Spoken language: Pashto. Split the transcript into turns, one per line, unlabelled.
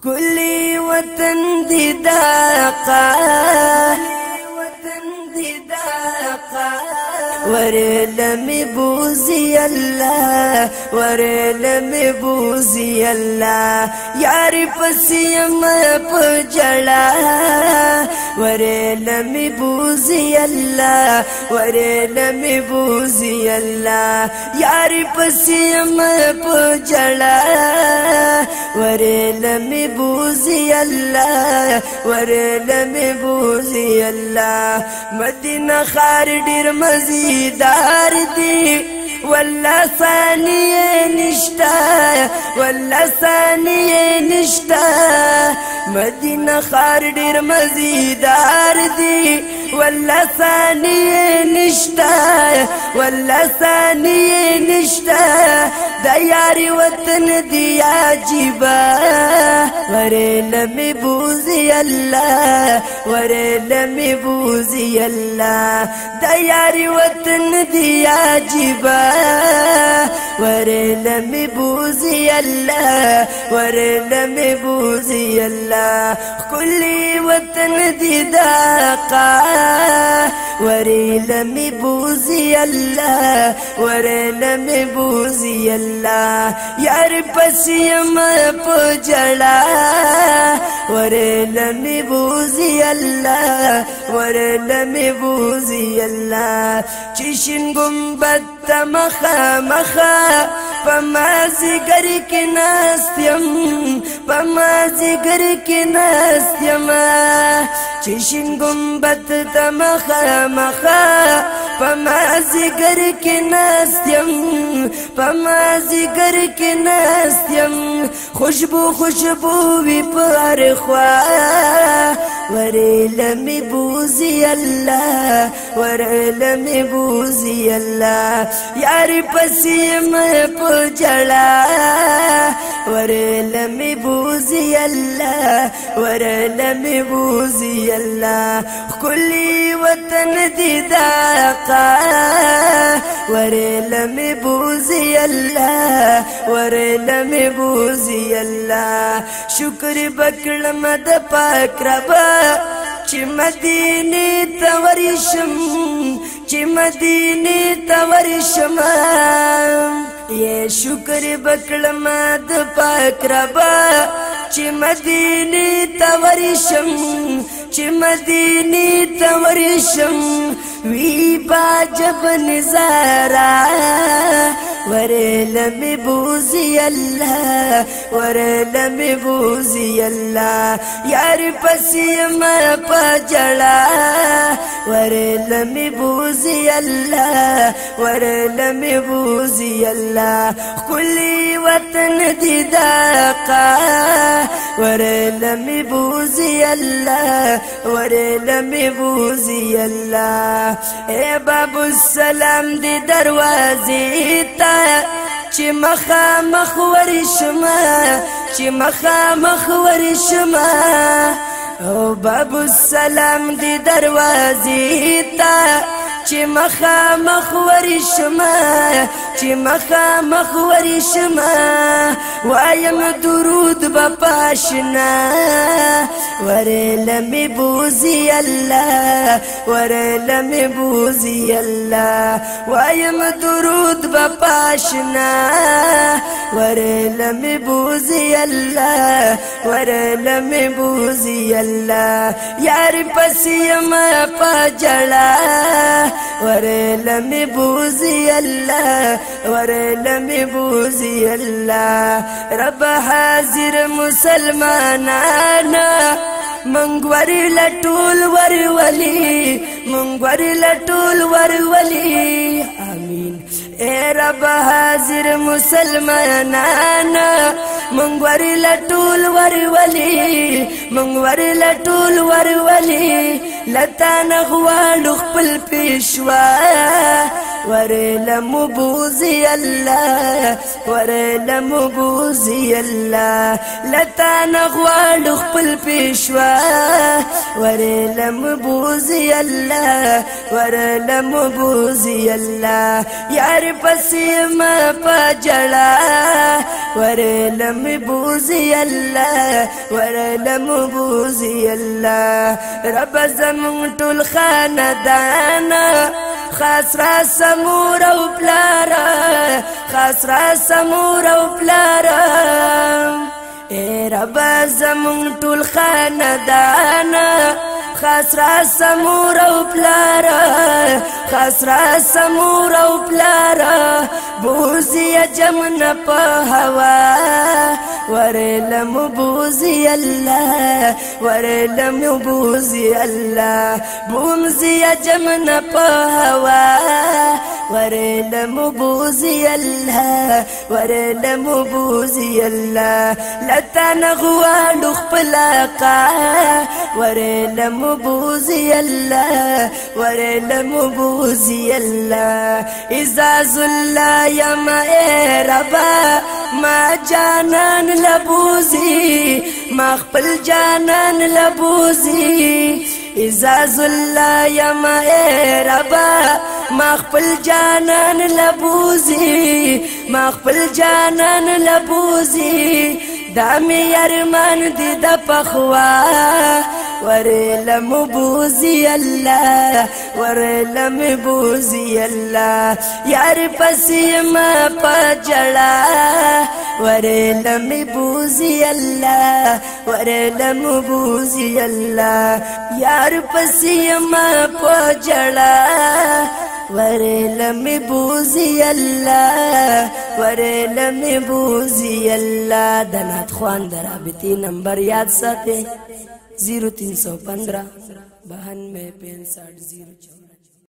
كلی وطن دی داقا ورلمی بوزی اللہ ورلمی بوزی اللہ یاری پسیم پجڑا ورلمی بوزی اللہ ورلمی بوزی اللہ یاری پسیم پجڑا ورلمی بوزی اللہ ورلمی بوزی اللہ مدینہ خار ډیر مزیدار دی والله ثانیه نشتا والله ثانیه نشتا مدینہ خار ډیر مزیدار دی والله ثانیه نشتا والله ثانیه نشتا دا یاری وطن دی عجیبا ورلمی بوزی اللہ ورلمی بوزی اللہ دا یاری وطن دی عجیبا ورلمی بوزی اللہ ورلمی بوزی اللہ کلی وطن دی داقا ورلمی بوزی اللہ ورلمی بوزی اللہ یار پسیم پجڑا ورلمی بوزی اللہ ورلمی بوزی اللہ چشن گنبد مخا مخا پمازی گر کی ناستیم پمازی گر کی ناستیم چشن گنبد مخا مخا پمازی گر کی ناستیم پمازی گر کی ناستیم خوشبو خوشبو وی پر خوا ورلمی بوزی اللہ ورلمی بوزی اللہ یاری پسیم پجڑا ورلمی بوزی اللہ ورلمی بوزی اللہ کلی وطن دی داقا ورلمی بوزی اللہ ورلمی بوزی اللہ شکر بکڑم د پاک ربا چی مدینی تورشم چی مدینی تورشم یہ شکر بکڑم د پاک ربا چی مدینی تورشم چی مدینی تورشم وی باجب نظارہ ورلمی بوزی اللہ ورلمی بوزی اللہ یار پسیم پجڑا ورلمی بوزی اللہ ورلمی بوزی اللہ کلی وطن دی داقا ورلمی بوزی اللہ ورلمی بوزی اللہ اے باب السلام دی دروازی تا چی مخا مخورشما چی مخا مخورشما او باب السلام دی دروازی تا چی مخا مخورشما چی مخا مخورشما وایم درود بپاشنا ورلمی بوزی اللہ ورلمی بوزی اللہ وایم درود بپاشنا ورلمی بوزی اللہ ورلمی بوزی اللہ یار پسیم پجڑا ورلمی بوزی اللہ ورلمی بوزی اللہ رب حاضر مسلمانانا منگور لٹول ورولی منگور لٹول ورولی آمین اے رب حاضر مسلمانانا منگور لٹول ورولی منگور لٹول ورولی لتا نغوالو خپل پیشوا ورلم بوزی اللہ ورلم بوزی اللہ لتا نغوالو خپل پیشوا ورلم بوزی اللہ ورلم بوزی اللہ یار پسیم پجڑا ورلم بوزي الله ورلم بوزي الله رب زمون ټول خاندان خاص را سمور او پلارا خاص را سمور او پلارا اے رب زمون ټول خاندان خاص را سمور او پلارا خاص را سمور او پلارا بوزي جمن په هوا ورلم بوزي الله ورلم بوزي الله بومزي جمن په هوا ورلم بوزي الله ورلم بوزي الله لتا نغوالو خپلاقا ورلم بوزي الله ورلم بوزي الله إزاز الله يا ما ربا ما جانان لبوزي ما خپل جانان لبوزي إزاز الله يا ما ربا ما خپل جانان لبوزي ما خپل جانان لبوزي دامي ارمان دي د پخوا ورلم بوزي الله ورلم بوزي الله یار پسی ما پجڑا ورلم بوزي الله ورلم بوزي الله یار پسی ما پجڑا ورلم بوزي الله ورلم بوزي الله دنات خوان درابطی نمبر یاد ساتے 0315 92 65 0